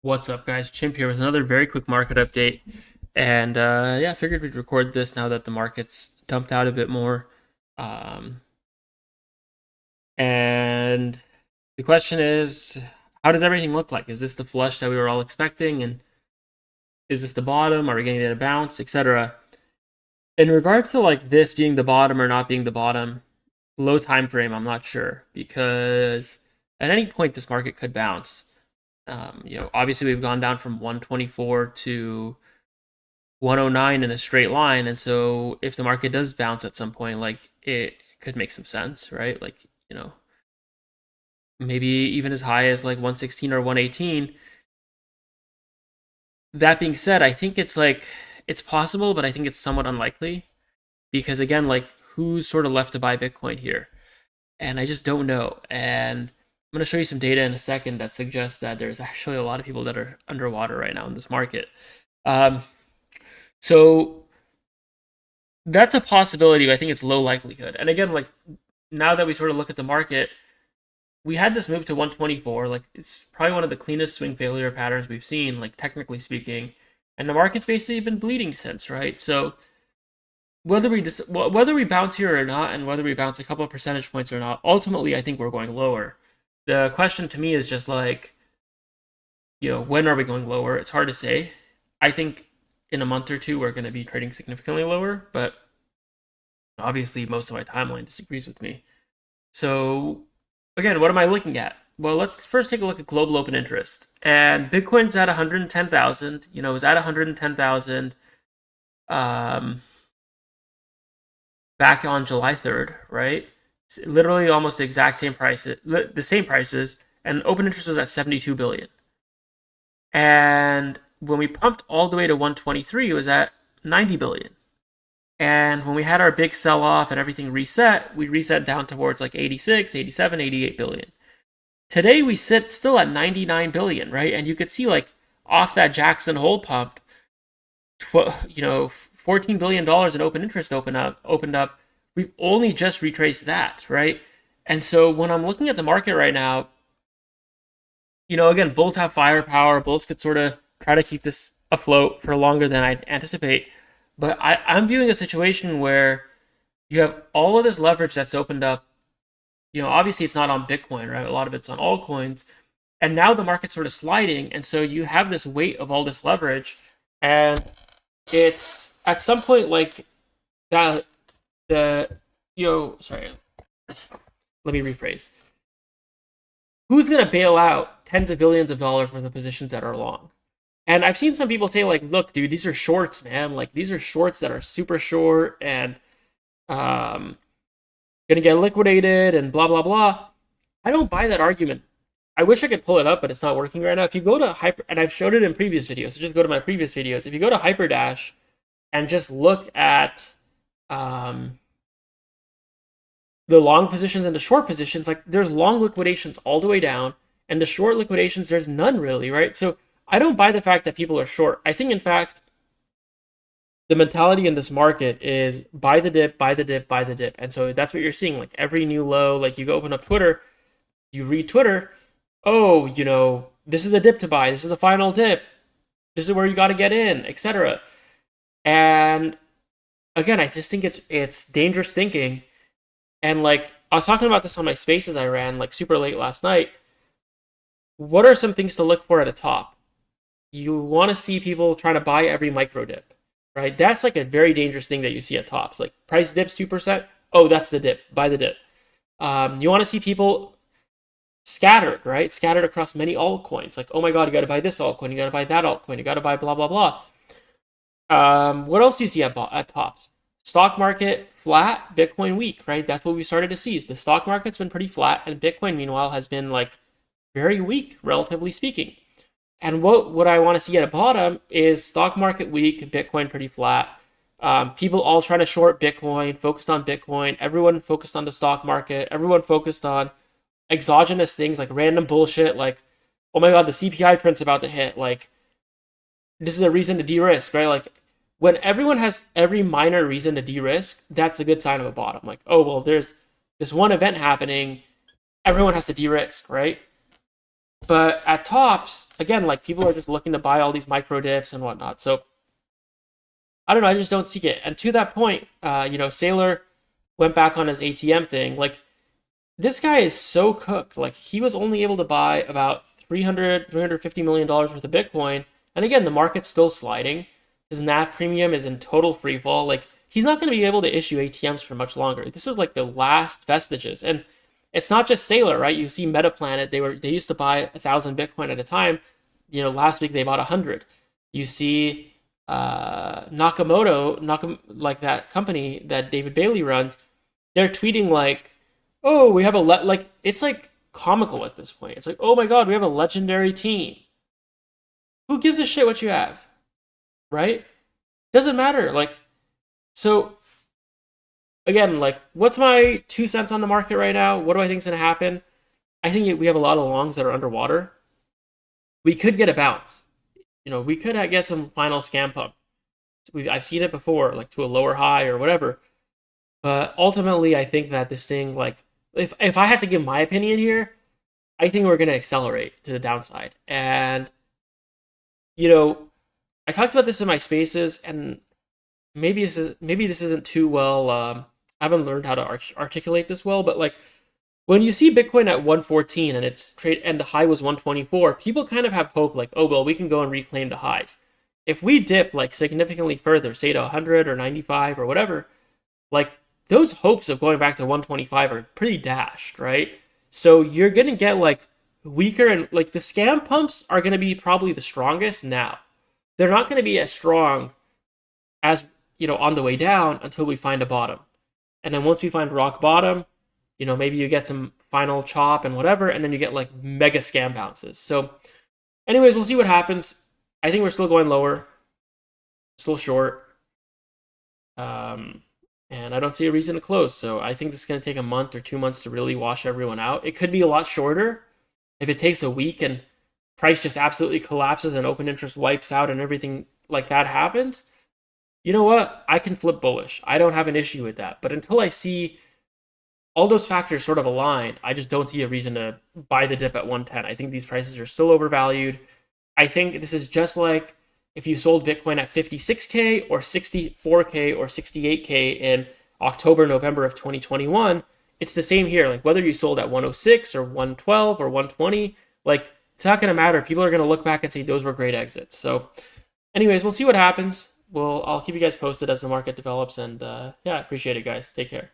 What's up, guys? Chimp here with another very quick market update. And yeah, I figured we'd record this now that the market's dumped out a bit more. Um, and the question is, how does everything look like? Is this the flush that we were all expecting? And is this the bottom? Are we getting a bounce, etc.? In regards to like this being the bottom or not being the bottom, low time frame, I'm not sure because at any point this market could bounce. Obviously we've gone down from 124 to 109 in a straight line. And so if the market does bounce at some point, like it could make some sense, right? Like, maybe even as high as like 116 or 118. That being said, I think it's possible, but I think it's somewhat unlikely because again, like who's sort of left to buy Bitcoin here? And I just don't know. And I'm going to show you some data in a second that suggests that there's actually a lot of people that are underwater right now in this market. Um, so that's a possibility, but I think it's low likelihood. And again, like now that we sort of look at the market, we had this move to 124. Like it's probably one of the cleanest swing failure patterns we've seen, like technically speaking. And the market's basically been bleeding since, right? So whether we bounce here or not, and whether we bounce a couple of percentage points or not, ultimately I think we're going lower. The question to me is just like, when are we going lower? It's hard to say. I think in a month or two we're going to be trading significantly lower, but obviously most of my timeline disagrees with me. So again, what am I looking at? Well, let's first take a look at global open interest. And Bitcoin's at 110,000. It was at 110,000 um, back on July 3rd, right? It's literally almost the exact same prices, the same prices, and open interest was at 72 billion. And when we pumped all the way to 123, it was at 90 billion. And when we had our big sell off and everything reset, we reset down towards like 86, 87, 88 billion. Today we sit still at 99 billion, right? And you could see like off that Jackson Hole pump, $14 billion in open interest opened up. We've only just retraced that, right? And so when I'm looking at the market right now, again, bulls have firepower. Bulls could sort of try to keep this afloat for longer than I'd anticipate. But I'm viewing a situation where you have all of this leverage that's opened up. Obviously it's not on Bitcoin, right? A lot of it's on altcoins. And now the market's sort of sliding. And so you have this weight of all this leverage. And it's at some point like that, sorry, let me rephrase. Who's going to bail out tens of billions of dollars worth of positions that are long? And I've seen some people say, like, look, dude, these are shorts, man. Like, these are shorts that are super short and gonna get liquidated and blah, blah, blah. I don't buy that argument. I wish I could pull it up, but it's not working right now. If you go to Hyper, and I've showed it in previous videos, so just go to my previous videos. If you go to HyperDash and just look at the long positions and the short positions, like there's long liquidations all the way down, and the short liquidations, there's none really, right? So I don't buy the fact that people are short. I think, in fact, the mentality in this market is buy the dip, buy the dip, buy the dip. And so that's what you're seeing. Like every new low, like you go open up Twitter, you read Twitter, oh, this is the dip to buy, this is the final dip, this is where you got to get in, etc. And again, I just think it's dangerous thinking. And like I was talking about this on my spaces I ran like super late last night. What are some things to look for at a top? You want to see people trying to buy every micro dip, right? That's like a very dangerous thing that you see at tops. Like price dips 2%. Oh, that's the dip. Buy the dip. You want to see people scattered, right? Scattered across many altcoins. Like, oh my God, you got to buy this altcoin. You got to buy that altcoin. You got to buy blah, blah, blah. What else do you see at tops? Stock market flat, Bitcoin weak, right? That's what we started to see. The stock market's been pretty flat, and Bitcoin, meanwhile, has been like very weak, relatively speaking. And what I want to see at a bottom is stock market weak, Bitcoin pretty flat. People all trying to short Bitcoin, focused on Bitcoin. Everyone focused on the stock market. Everyone focused on exogenous things like random bullshit, like, oh my God, the CPI print's about to hit. Like, this is a reason to de-risk, right? Like, when everyone has every minor reason to de-risk, that's a good sign of a bottom. Like, oh, well, there's this one event happening, everyone has to de-risk, right? But at tops, again, like people are just looking to buy all these micro dips and whatnot. So I don't know. I just don't see it. And to that point, Sailor went back on his ATM thing. Like this guy is so cooked. Like he was only able to buy about $350 million worth of Bitcoin. And again, the market's still sliding. His NAV premium is in total free fall. Like he's not going to be able to issue ATMs for much longer. This is like the last vestiges. And it's not just Sailor, right? You see Metaplanet, they used to buy 1,000 Bitcoin at a time. Last week they bought 100. You see like that company that David Bailey runs, they're tweeting like, "Oh, we have like it's like comical at this point. It's like, oh my god, we have a legendary team. Who gives a shit what you have, right? Doesn't matter. Like, so again, like, what's my 2 cents on the market right now? What do I think is gonna happen? I think we have a lot of longs that are underwater. We could get a bounce. We could get some final scam pump. I've seen it before, like to a lower high or whatever. But ultimately, I think that this thing, like, if I had to give my opinion here, I think we're going to accelerate to the downside. And, I talked about this in my spaces, and maybe this isn't too well. I haven't learned how to articulate this well, but like when you see Bitcoin at 114 and and the high was 124, people kind of have hope, like, oh well, we can go and reclaim the highs. If we dip like significantly further, say to 100 or 95 or whatever, like those hopes of going back to 125 are pretty dashed, right? So you're gonna get like weaker, and like the scam pumps are gonna be probably the strongest now. They're not gonna be as strong as on the way down until we find a bottom. And then once we find rock bottom, maybe you get some final chop and whatever, and then you get like mega scam bounces. So anyways, we'll see what happens. I think we're still going lower, still short. And I don't see a reason to close. So I think this is going to take a month or 2 months to really wash everyone out. It could be a lot shorter if it takes a week and price just absolutely collapses and open interest wipes out and everything like that happens. You know what? I can flip bullish. I don't have an issue with that. But until I see all those factors sort of align, I just don't see a reason to buy the dip at 110. I think these prices are still overvalued. I think this is just like if you sold Bitcoin at 56K or 64K or 68K in October, November of 2021, it's the same here. Like whether you sold at 106 or 112 or 120, like it's not going to matter. People are going to look back and say those were great exits. So anyways, we'll see what happens. I'll keep you guys posted as the market develops, and I appreciate it, guys. Take care.